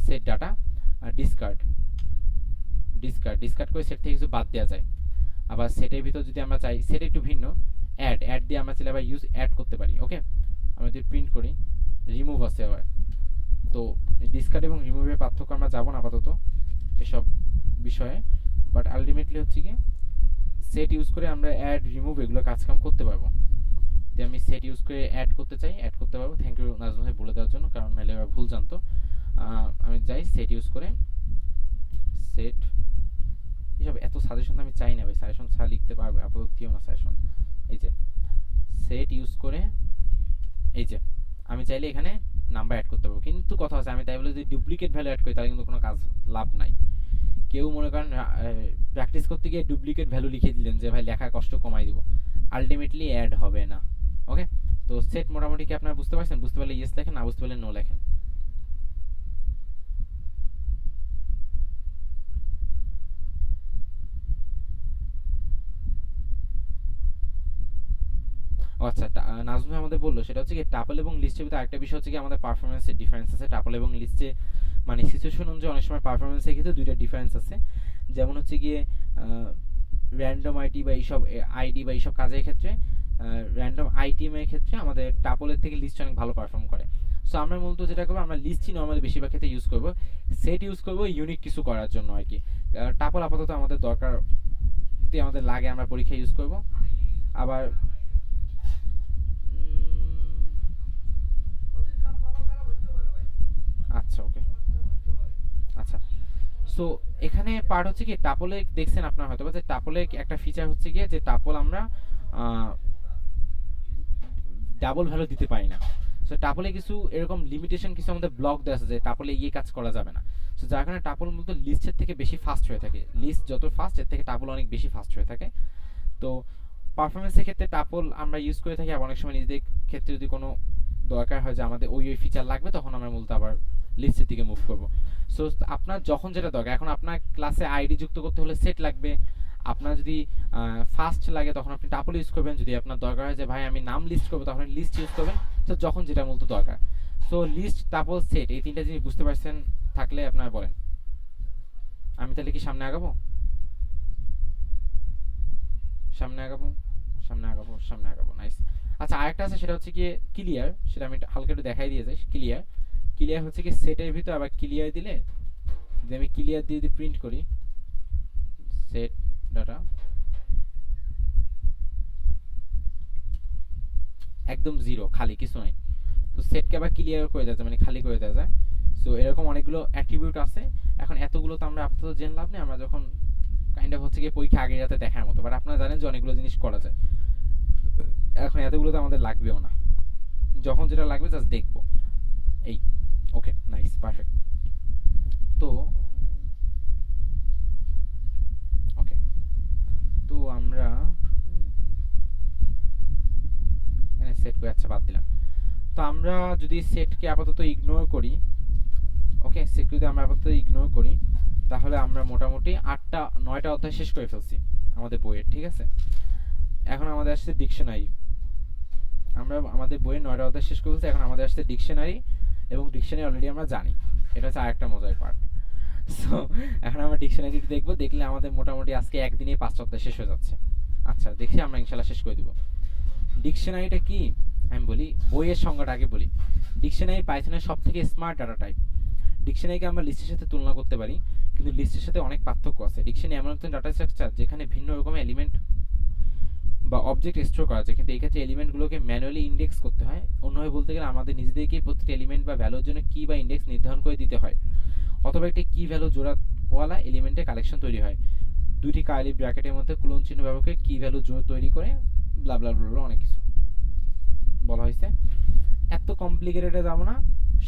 set data discard discard discard করে সেট থেকে কিছু বাদ দেওয়া যায়। আবার সেটের ভিতর যদি আমরা চাই, সেট একটু ভিন্ন, অ্যাড অ্যাড দিয়ে আমরা চাইলে আবার ইউজ অ্যাড করতে পারি। ওকে, আমরা যদি প্রিন্ট করি, রিমুভ আছে আবার। তো ডিসকার্ড এবং রিমুভের পার্থক্য আমরা যাবো না আপাতত এসব বিষয়ে, বাট আলটিমেটলি হচ্ছে কি সেট ইউজ করে আমরা অ্যাড রিমুভ এগুলো কাজকাম করতে পারবো। যে আমি সেট ইউজ করে অ্যাড করতে চাই, অ্যাড করতে পারবো। থ্যাংক ইউ নাজমুল ভাই বলে দেওয়ার জন্য, কারণ নাহলে এবার ভুল জানতো। আমি যাই সেট ইউজ করে, সেট এসব এত সাজেশন আমি চাই না ভাই, সাজেশন ছাড়া লিখতে পারবে, আপাতত দিও না সাজেশন। এই যে সেট ইউজ করে, এই যে আমি চাইলে এখানে নাম্বার অ্যাড করতে পারবো, কিন্তু কথা আছে আমি তাই বলে যদি ডুপ্লিকেট ভ্যালু অ্যাড করি তাহলে কিন্তু কোনো কাজ লাভ নাই। কেউ মনে করেন প্র্যাকটিস করতে গিয়ে ডুপ্লিকেট ভ্যালু লিখে দিলেন যে ভাই লেখার কষ্ট কমাই দিব, আলটিমেটলি অ্যাড হবে না। ওকে, তো সেট মোটামুটি কি আপনারা বুঝতে পারছেন? বুঝতে পারলে ইয়েস লেখেন, না বুঝতে পারলে নো লেখেন। আচ্ছা, নাজমুল আমাদের বললো সেটা হচ্ছে কি টাপল এবং লিস্টের ভিতরে আরেকটা বিষয় হচ্ছে কি আমাদের পারফরমেন্সের ডিফারেন্স আছে। টাপল এবং লিস্টে মানে সিচুয়েশন অনুযায়ী অনেক সময় পারফরমেন্সের ক্ষেত্রে দুইটা ডিফারেন্স আছে। যেমন হচ্ছে গিয়ে র্যান্ডম আইটি বা এইসব আইডি বা এইসব কাজের ক্ষেত্রে, র্যান্ডম আইটিএম এর ক্ষেত্রে আমাদের টাপলের থেকে লিস্ট অনেক ভালো পারফর্ম করে। সো আমরা মূলত যেটা করবো, আমরা লিস্টই নর্মালি বেশিরভাগ ক্ষেত্রে ইউজ করবো, সেট ইউজ করবো ইউনিক কিছু করার জন্য আর কি। টাপল আপাতত আমাদের দরকার যদি আমাদের লাগে আমরা পরীক্ষায় ইউজ করবো। আবার আচ্ছা ওকে, আচ্ছা। সো এখানে পার্ট হচ্ছে কি টাপলে দেখছেন আপনারা হয়তো যে টাপলে একটা ফিচার হচ্ছে গিয়ে যে টাপল আমরা ডাবল ভ্যালু দিতে পারি না। সো টাপলে কিছু এরকম লিমিটেশন, কিছু আমাদের ব্লক দেওয়া আছে যে টাপলে ইয়ে কাজ করা যাবে না। সো যার কারণে টাপল মূলত লিস্টের থেকে বেশি ফাস্ট হয়ে থাকে, লিস্ট যত ফাস্ট এর থেকে টাপল অনেক বেশি ফাস্ট হয়ে থাকে। তো পারফরমেন্সের ক্ষেত্রে টাপল আমরা ইউজ করে থাকি, আবার অনেক সময় নিজেদের ক্ষেত্রে যদি কোনো দরকার হয় যে আমাদের ওই ওই ফিচার লাগবে, তখন আমরা মূলত আবার লিস্টের দিকে মুভ করব। সো আপনার যখন যেটা দরকার, এখন আপনার ক্লাসে আইডি যুক্ত করতে হলে সেট লাগবে, আপনার যদি ফাস্ট লাগে তখন আপনি টাপল ইউজ করবেন, যদি আপনার দরকার হয় যে ভাই আমি নাম লিস্ট করবো তখন লিস্ট ইউজ করবেন। তো যখন যেটা মূলত দরকার। সো লিস্ট টাপল সেট এই তিনটা জিনিস বুঝতে পারছেন থাকলে আপনারা বলেন। আমি তাহলে কি সামনে আগাবো, সামনে আগাবো, সামনে আগাবো, সামনে আগাবো, নাইস। আচ্ছা, আরেকটা আছে সেটা হচ্ছে কি ক্লিয়ার, সেটা আমি হালকা একটু দেখাই দিয়ে যাই। ক্লিয়ার ক্লিয়ার হচ্ছে কি সেটের ভিতর আবার ক্লিয়ার দিলে, যদি আমি ক্লিয়ার দিয়ে যদি প্রিন্ট করি সেট ডাটা একদম জিরো, খালি কিছু নাই। তো সেটকে আবার ক্লিয়ার করে দেওয়া যায়, মানে খালি করে দেওয়া যায়। সো এরকম অনেকগুলো অ্যাট্রিবিউট আছে। এখন এতগুলো তো আমরা আপাতত জেনে লাভ নেই, আমরা যখন কাইন্ড অফ হচ্ছে কি পরীক্ষা আগে যাতে দেখার মতো, বাট আপনারা জানেন যে অনেকগুলো জিনিস করা যায়। এখন এতগুলো তো আমাদের লাগবেও না, যখন যেটা লাগবে জাস্ট দেখবো। এই ওকে, নাইস, পারফেক্ট। তো ওকে, তো আমরা সেট করে আচ্ছা বাদ দিলাম। তো আমরা যদি সেটকে আপাতত ইগনোর করি, ওকে, সেট যদি আমরা আপাতত ইগনোর করি, তাহলে আমরা মোটামুটি 9টা অধ্যায় শেষ করে ফেলছি আমাদের বইয়ের, ঠিক আছে। এখন আমাদের আসছে ডিকশনারি, আমরা আমাদের বইয়ের 9টা অধ্যায় শেষ করে ফেলছি, এখন আমাদের আসছে ডিকশনারি, এবং ডিকশনারি অলরেডি আমরা জানি, এটা হচ্ছে আরেকটা মজার পার্ট। সো এখন আমরা ডিকশনারি দেখবো, দেখলে আমাদের মোটামুটি আজকে একদিনে 5টা অধ্যায় শেষ হয়ে যাচ্ছে। আচ্ছা, দেখি আমরা ইনশাল্লাহ শেষ করে দিব। ডিকশনারিটা কি আমি বলি, বইয়ের সংজ্ঞাটা আগে বলি। ডিকশনারি পাইথনের সব থেকে স্মার্ট ডাটা টাইপ। ডিকশনারিকে আমরা লিস্টের সাথে তুলনা করতে পারি, কিন্তু লিস্টের সাথে অনেক পার্থক্য আছে। ডিকশনারি এমন একটা ডাটা স্ট্রাকচার যেখানে ভিন্ন রকমের এলিমেন্ট বা অবজেক্ট স্টোর করা যায়, কিন্তু এই ক্ষেত্রে এলিমেন্টগুলোকে ম্যানুয়ালি ইন্ডেক্স করতে হয়। অন্যভাবে বলতে গেলে আমাদের নিজেদেরকেই প্রত্যেকটা এলিমেন্ট বা ভ্যালুর জন্য কি বা ইন্ডেক্স নির্ধারণ করে দিতে হয়, অথবা একটি কি ভ্যালু জোড়াওয়ালা এলিমেন্টের কালেকশন তৈরি হয়। দুইটি কার্লি ব্র্যাকেটের মধ্যে কোলন চিহ্ন ব্যবহার করে কি ভ্যালু জোড় তৈরি করে ব্লা ব্লা ব্লা অনেক কিছু বলা হয়েছে। এত কমপ্লিকেটেডে যাবো না,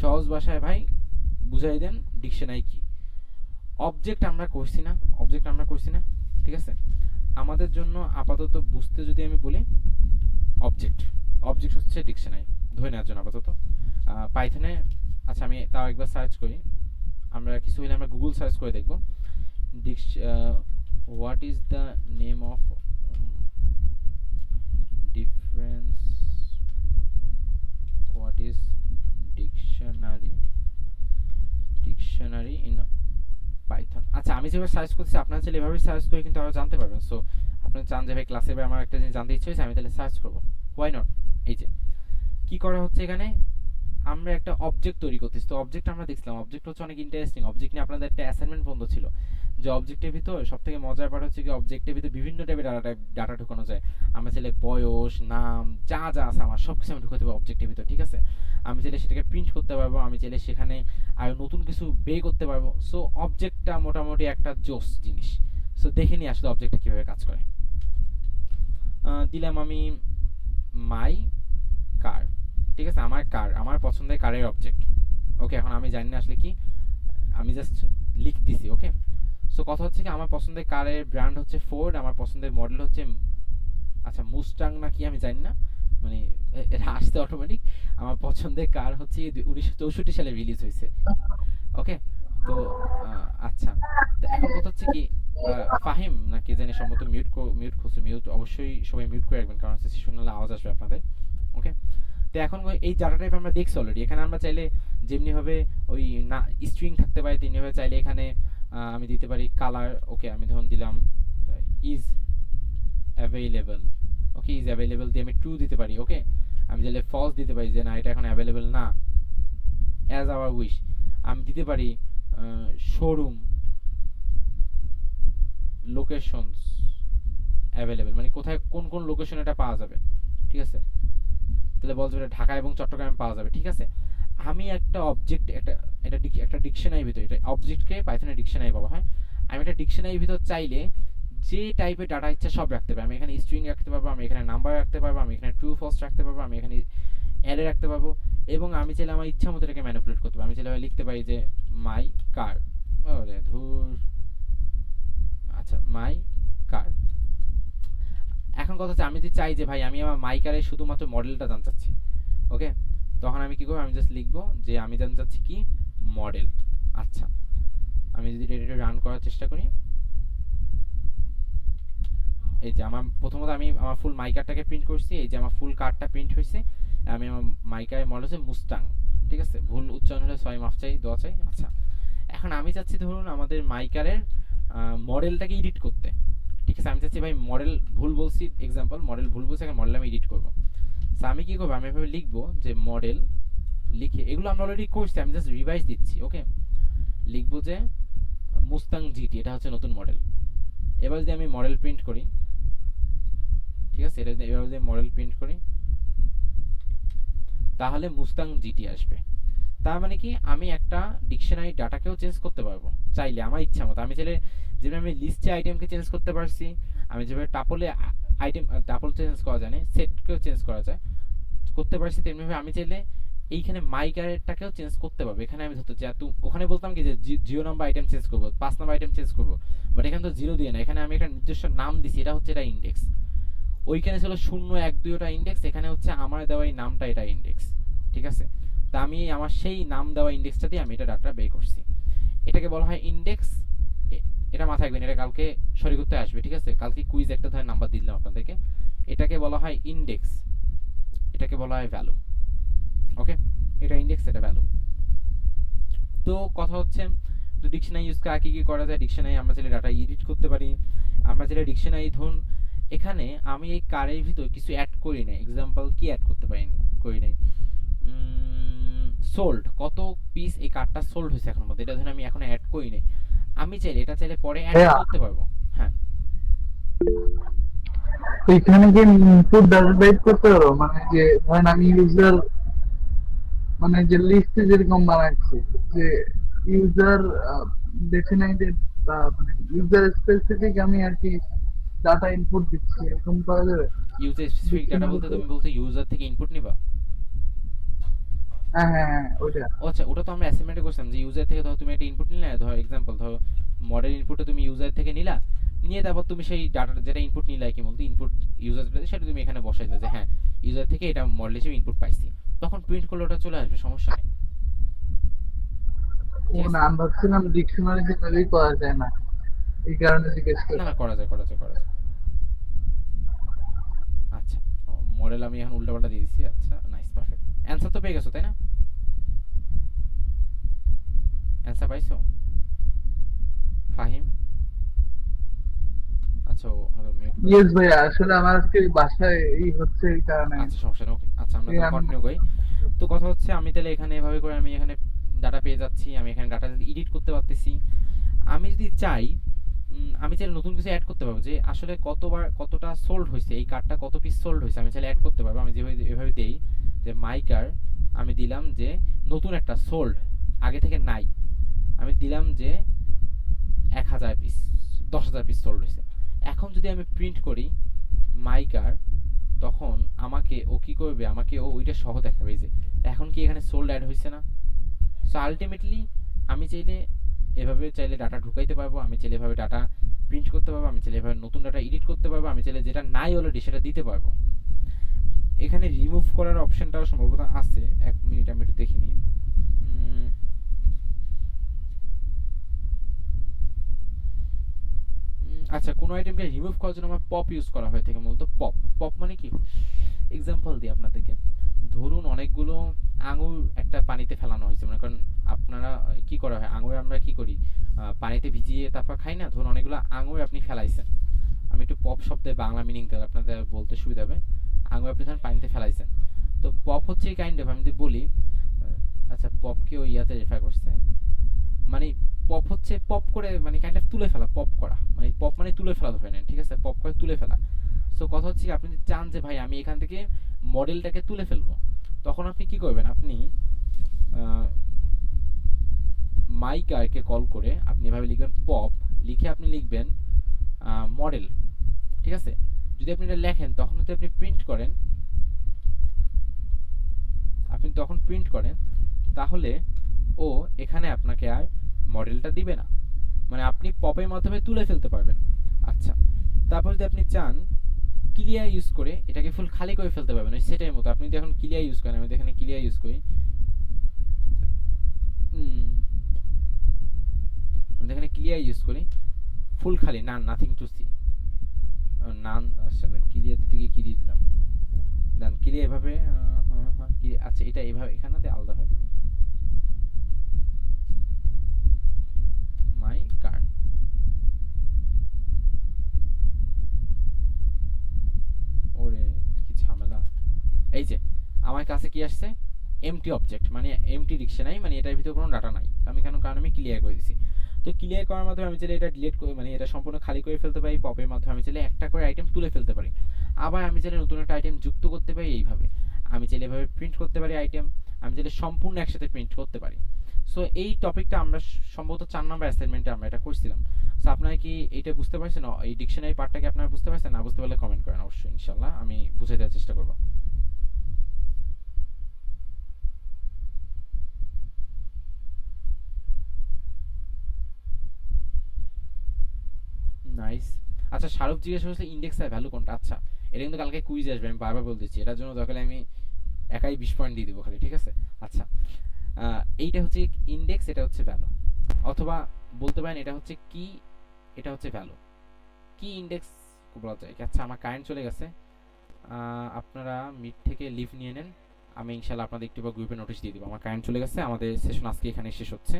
সহজ ভাষায় ভাই বুঝাই দেন ডিকশনারি কি। অবজেক্ট আমরা করছি না, ঠিক আছে। আমাদের জন্য আপাতত বুঝতে যদি আমি বলি, অবজেক্ট হচ্ছে ডিকশনারি ধরে নেওয়ার জন্য আপাতত। পাইথনে, আচ্ছা আমি তাও একবার সার্চ করি, আমরা কিছু হলে আমরা গুগল সার্চ করে দেখব what is the name of difference, what is dictionary in Python. আচ্ছা আমি যেভাবে সার্চ করছি আপনারা চাইলে এভাবেই সার্চ করে কিন্তু আরো জানতে পারবেন। সো আপনারা চান যে ভাই ক্লাসে আমার একটা জিনিস জানতে ইচ্ছে হয়েছে, আমি তাহলে সার্চ করবো, হোয়াই নট। এই যে কি করা হচ্ছে এখানে, আমরা একটা অবজেক্ট তৈরি করতেছি। তো অবজেক্ট আমরা দেখলাম, অবজেক্ট হচ্ছে অনেক ইন্টারেস্টিং। অবজেক্ট নিয়ে আপনাদের একটা অ্যাসাইনমেন্ট বন্ধ ছিল, যে অবজেক্টের ভিতর সবথেকে মজার পার্ট হচ্ছে কি অবজেক্টের ভিতর বিভিন্ন টাইপের ডাটা ঢোকানো যায়। আমরা চাইলে বয়স, নাম, যা যা আছে আমার সব কিছু আমি ঢুকাতে পারবো অবজেক্টের ভিতর, ঠিক আছে। আমি চাইলে সেটাকে প্রিন্ট করতে পারবো, আমি চাইলে সেখানে আরো নতুন কিছু বের করতে পারবো। সো অবজেক্টটা মোটামুটি একটা জোস জিনিস। সো দেখে নিই আসলে অবজেক্টটা কিভাবে কাজ করে। দিলাম আমি মাই কার, ঠিক আছে, আমার কার, আমার পছন্দের কারের অবজেক্ট। ওকে, এখন আমি জানি না আসলে কি, আমি জাস্ট লিখতেছি। ওকে, সো কথা হচ্ছে কি আমার পছন্দের কারের ব্র্যান্ড হচ্ছে ফোর্ড, আমার পছন্দের মডেল হচ্ছে, আচ্ছা মুস্টাং না কি আমি জানি না, মানে এটা আসতে অটোমেটিক। আমার পছন্দের কার হচ্ছে 1964 সালে রিলিজ হয়েছে। ওকে, তো আচ্ছা, তো এখন কথা হচ্ছে কি ফাহিম না কে জানি সম্ভবত মিউট করছে। মিউট অবশ্যই সবাই মিউট করে রাখবেন, কারণ হচ্ছে শোনালে আওয়াজ আসবে আপনাদের। ওকে, তো এখন এই ডাটা টাইপ আমরা দেখছি অলরেডি। এখানে আমরা চাইলে যেমনি ভাবে ওই না স্ট্রিং থাকতে পারে তেমনি ভাবে চাইলে এখানে আমি দিতে পারি কালার। ওকে, আমি ধরুন দিলাম is available. Okay, is available দিয়ে আমি ট্রু দিতে পারি। ওকে, আমি চাইলে ফলস দিতে পারি যে না এটা এখন অ্যাভেলেবল না, অ্যাজ আওয়ার উইশ। আমি দিতে পারি শোরুম লোকেশনস অ্যাভেলেবল, মানে কোথায় কোন কোন লোকেশন এটা পাওয়া যাবে, ঠিক আছে। তাহলে বলতে পারে ঢাকা এবং চট্টগ্রামে পাওয়া যাবে, ঠিক আছে। আমি একটা অবজেক্ট, একটা ডিকশনারির ভিতর, এটা অবজেক্টকে পাইথনের ডিকশনারি বলা হয়। আমি একটা ডিকশনারির ভিতর চাইলে যে টাইপের ডাটা ইচ্ছা সব রাখতে পারবো। আমি এখানে স্ট্রিং রাখতে পারবো, আমি এখানে নাম্বার রাখতে পারবো, আমি এখানে ট্রু ফলস রাখতে পারবো, আমি এখানে অ্যারে রাখতে পারবো, এবং আমি চাইলে আমার ইচ্ছা মতো এটাকে ম্যানিপুলেট করতে পারবো। আমি চাইলে লিখতে পারি যে মাই কার, ওরে ধুর, আচ্ছা মাই কার। এখন কথা হচ্ছে আমি যদি চাই যে ভাই আমি আমার মাই কারের শুধুমাত্র মডেলটা জানতে চাচ্ছি, ওকে, তখন আমি কি করবো, আমি জাস্ট লিখবো যে আমি জানতে চাচ্ছি কি মডেল। আচ্ছা, আমি যদি এটা রান করার চেষ্টা করি, এই যে আমার প্রথমত আমি আমার ফুল মাই কার্ডটাকে প্রিন্ট করছি, এই যে আমার ফুল কার্ডটা প্রিন্ট হয়েছে। আমি আমার মাই কারের মডেল হচ্ছে মুস্টাং, ঠিক আছে। ভুল উচ্চারণ হলে সরি, মাফ চাই, দোয়া চাই। আচ্ছা, এখন আমি চাচ্ছি ধরুন আমাদের মাই কারের মডেলটাকে এডিট করতে, ঠিক আছে। আমি চাচ্ছি ভাই মডেল ভুল বলছি, এক্সাম্পল মডেল ভুল বলছি, এখন মডেল আমি এডিট করবো। সো আমি কি করবো, আমি এভাবে লিখবো যে মডেল লিখে, এগুলো আমরা অলরেডি করছি, আমি জাস্ট রিভাইজ দিচ্ছি। ওকে, লিখবো যে মুস্তাং জিটি, এটা হচ্ছে নতুন মডেল। এবার যদি আমি মডেল প্রিন্ট করি, ঠিক আছে, এটা এবার যদি মডেল প্রিন্ট করি তাহলে মুস্তাং জিটি আসবে। তার মানে কি আমি একটা ডিকশনারি ডাটাকেও চেঞ্জ করতে পারবো চাইলে আমার ইচ্ছা মতো। আমি চাইলে যেভাবে আমি লিস্টে আইটেমকে চেঞ্জ করতে পারছি, আমি যেভাবে টাপলে আইটেম টাপল চেঞ্জ করা যায় না, সেটকেও চেঞ্জ করা যায় করতে পারছি, তেমনিভাবে আমি চাইলে এইখানে মাই ক্যারেক্টারটাকেও চেঞ্জ করতে পারবো। এখানে আমি ধরতে চাই ওখানে বলতাম কি যে জিরো নাম্বার আইটেম চেঞ্জ করবো, 5 নাম্বার আইটেম চেঞ্জ করবো, বাট এখানে তো জিরো দিয়ে না, এখানে আমি একটা নিজস্ব নাম দিছি, এটা হচ্ছে এটা ইন্ডেক্স। ওইখানে ছিল 0 1 2 ওটা ইন্ডেক্স, এখানে হচ্ছে আমার দেওয়া এই নামটা এটা ইন্ডেক্স, ঠিক আছে। তা আমি আমার সেই নাম দেওয়া ইন্ডেক্সটা দিয়ে আমি এটা ডাটা বের করছি। এটাকে বলা হয় ইন্ডেক্স। এটা মাথায় রাখবেন, এটা কালকে সরি করতে আসবে, ঠিক আছে। কালকে কুইজ একটা ধরে নাম্বার দিলাম আপনাদেরকে। এটাকে বলা হয় ইন্ডেক্স, এটাকে বলা হয় ভ্যালু। ওকে, এটা ইন্ডেক্স, এটা ভ্যালু। তো কথা হচ্ছে তো ডিকশনারি ইউজ করে কি কি করা যায়। ডিকশনারি আমরা চাইলে ডাটা এডিট করতে পারি। আমরা চাইলে ডিকশনারি ধরুন এখানে আমি এই কারের ভিতর কিছু অ্যাড করি নাই, এক্সাম্পল কি অ্যাড করতে পারি করি নাই, সোল্ড, কত পিস এই কার্ডটা সোল্ড হয়েছে এখন মধ্যে, এটা ধরুন আমি এখন অ্যাড করি নাই। আমি চাইলে এটা চাইলে পরে অ্যাড
ভাইয়া
করতে পারবো। হ্যাঁ,
এখানে কি ইনপুট ডাইরেক্ট করতে পারো, মানে যে ধরেন আমি ইউজার, মানে যে লিস্টে যেরকম বানাচ্ছি যে ইউজার ডেফিনাইটেড বা মানে ইউজার স্পেসিফিক আমি আর কি ডাটা ইনপুট দিচ্ছি, এরকম করা যাবে
ইউজার স্পেসিফিক ডাটা বলতে
ডিকশনারিতে?
তুমি বলতে ইউজার থেকে ইনপুট নিবা?
হ্যাঁ হ্যাঁ হ্যাঁ ওইটা।
ও আচ্ছা, ওটা তো আমরা অ্যাসাইনমেন্টে করছিলাম যে ইউজার থেকে ধরো তুমি একটা ইনপুট নিলে, ধরো এক্সাম্পল ধরো মডেল ইনপুটে তুমি ইউজার থেকে নিলা, নিয়ে তারপর তুমি সেই ডাটা যেটা ইনপুট নিলা কি বলতো ইনপুট ইউজার সেটা তুমি এখানে বসাইলে যে হ্যাঁ ইউজার থেকে এটা মডেল হিসেবে ইনপুট পাইছি, তখন প্রিন্ট করলে ওটা চলে আসবে, সমস্যা নেই।
ও
ঠিক
না,
আছে?
আমি ভাবছিলাম ডিকশনারিতে মেবি করা যায় না, এই কারণে জিজ্ঞেস
না না,
করলাম।
করা যায় করা যায় করা যায়। আচ্ছা, মডেল আমি এখন উল্টাপাল্টা দিয়ে দিচ্ছি। আচ্ছা, নাইস, পারফেক্ট। অ্যান্সার তো পেয়ে গেছো তাই না? অ্যান্সার পাইছো ফাহিম? আচ্ছা, ও হয়তো মিউট করে
ইয়েস
দিয়েছে।
ভাইয়া, আসলে আমার আজকে বাসায় এই হচ্ছে এই কারণে
আচ্ছা, সমস্যা নেই, ওকে। আচ্ছা, আমরা
এই
তাহলে
আমি।
কন্টিনিউ করি। তো কথা হচ্ছে আমি তাহলে এখানে এভাবে করে আমি এখানে ডাটা পেয়ে যাচ্ছি, আমি এখানে ডাটা এডিট করতে পারতেছি। আমি যদি চাই আমি চাইলে নতুন কিছু অ্যাড করতে পারবো, যে আসলে কতবার কতটা সোল্ড হয়েছে, এই কার্ডটা কত পিস সোল্ড হয়েছে আমি চাইলে অ্যাড করতে পারবো। আমি যেভাবে এভাবে দেই যে মাই কার, আমি দিলাম যে নতুন একটা সোল্ড, আগে থেকে নাই, আমি দিলাম যে 1000 পিস, 10,000 পিস সোল্ড হয়েছে। এখন যদি আমি প্রিন্ট করি মাই কার, তখন আমাকে ও কি করবে, আমাকে ও ওইটা সহ দেখাবে যে এখন কি এখানে সোল্ড অ্যাড হয়েছে না। সো আলটিমেটলি আমি চাইলে এভাবে চাইলে ডাটা ঢুকাইতে পারবো, আমি চাইলে এভাবে ডাটা প্রিন্ট করতে পারবো, আমি চাইলে এভাবে নতুন ডাটা এডিট করতে পারবো, আমি চাইলে যেটা নাই অলরেডি সেটা দিতে পারবো। এখানে রিমুভ করার অপশনটাও সম্ভবত আছে, 1 মিনিট আমি একটু দেখে নিই। আচ্ছা, কোনো আইটেমকে রিমুভ করার জন্য আমার পপ ইউজ করা হয়ে থাকে মূলত। পপ পপ মানে কি, এক্সাম্পল দিই আপনাদেরকে। ধরুন অনেকগুলো আঙুর একটা পানিতে ফেলানো হয়েছে, মনে করেন আপনারা কি করা হয়, আঙুর আমরা কি করি, পানিতে ভিজিয়ে তারপর খাই না, ধরুন অনেকগুলো আঙুর আপনি ফেলাইছেন। আমি একটু পপ শব্দের বাংলা মিনিং তাহলে আপনাদের বলতে সুবিধা হবে। আঙুর আপনি ধরেন পানিতে ফেলাইছেন, তো পপ হচ্ছে এই কাইন্ড অফ, আমি যদি বলি আচ্ছা পপকে ওই ইয়াতে রেফার করছে, মানে পপ হচ্ছে পপ করে, মানে কাইন্ড অফ তুলে ফেলা, পপ করা মানে পপ মানে তুলে ফেলা ধরে নেন, ঠিক আছে, পপ করে তুলে ফেলা। সো কথা হচ্ছে কি, আপনি যদি চান যে ভাই আমি এখান থেকে মডেলটাকে তুলে ফেলবো, তখন আপনি কি করবেন, আপনি মাই কারকে কল করে আপনি এভাবে লিখবেন পপ, লিখে আপনি লিখবেন মডেল, ঠিক আছে। যদি আপনি এটা লেখেন তখন যদি আপনি প্রিন্ট করেন, আপনি তখন প্রিন্ট করেন, তাহলে ও এখানে আপনাকে আর মডেলটা দিবে না, মানে আপনি পপের মাধ্যমে তুলে ফেলতে পারবেন। আচ্ছা, তারপর যদি আপনি চান ক্লিয়ার ইউজ করে এটাকে ফুল খালি করে ফেলতে পারবেন ওই সেটের মতো। আপনি যদি এখন ক্লিয়ার ইউজ করেন, আমি যদি এখানে ক্লিয়ার ইউজ করি, আমি যদি এখানে ক্লিয়ার ইউজ করি, ফুল খালি, নাথিং টু সি, নান, আসলে ক্লিয়ার দিতে গিয়ে কি দিয়ে দিলাম, দেন ক্লিয়ার এভাবে, আচ্ছা এটা এভাবে এখানে দিয়ে আলাদা হয়ে দিব, মাই কার। ওরে কি ঝামেলা। এই যে আমার কাছে কি আসছে, এমটি অবজেক্ট, মানে এমটি ডিকশনারি, মানে এটার ভিতরে কোনো ডাটা নাই, আমি কেন, কারণ আমি ক্লিয়ার করে দিছি। তো ক্লিয়ার করার মাধ্যমে আমি চাইলে এটা ডিলিট করে, মানে এটা সম্পূর্ণ খালি করে ফেলতে পারি, পপের মাধ্যমে আমি চাইলে একটা করে আইটেম তুলে ফেলতে পারি, আবার আমি চাইলে নতুন একটা আইটেম যুক্ত করতে পারি এইভাবে, আমি চাইলে এভাবে প্রিন্ট করতে পারি আইটেম, আমি চাইলে সম্পূর্ণ একসাথে প্রিন্ট করতে পারি। সো এই টপিকটা আমরা সম্ভবত 4 নম্বর অ্যাসাইনমেন্টে আমরা এটা করছিলাম। সো আপনারা কি এইটা বুঝতে পারছেন, এই ডিকশনারি পার্টটাকে আপনারা বুঝতে পারছেন? না বুঝতে পারলে কমেন্ট করেন অবশ্যই, ইনশাল্লাহ আমি বুঝাই দেওয়ার চেষ্টা করবো। নাইস। আচ্ছা, শাহরুখ জিজ্ঞেস করেছিল ইন্ডেক্স আর ভ্যালু কোনটা। আচ্ছা, এটা কিন্তু কালকে কুইজ আসবে, আমি বারবার বলে দিচ্ছি, এটার জন্য দরকার হলে আমি একাই 20 পয়েন্ট দিয়ে দেবো খালি, ঠিক আছে। আচ্ছা, এইটা হচ্ছে ইন্ডেক্স, এটা হচ্ছে ভ্যালু, অথবা বলতে পারেন এটা হচ্ছে কি, এটা হচ্ছে ভ্যালু, কি ইন্ডেক্স বলা যায়। আচ্ছা, আমার কারেন্ট চলে গেছে, আপনারা মিট থেকে লিভ নিয়ে নেন, আমি ইনশাল্লাহ আপনাদের একটু গ্রুপে নোটিশ দিয়ে দেবো। আমার কারেন্ট চলে গেছে, আমাদের সেশন আজকে এখানে শেষ হচ্ছে।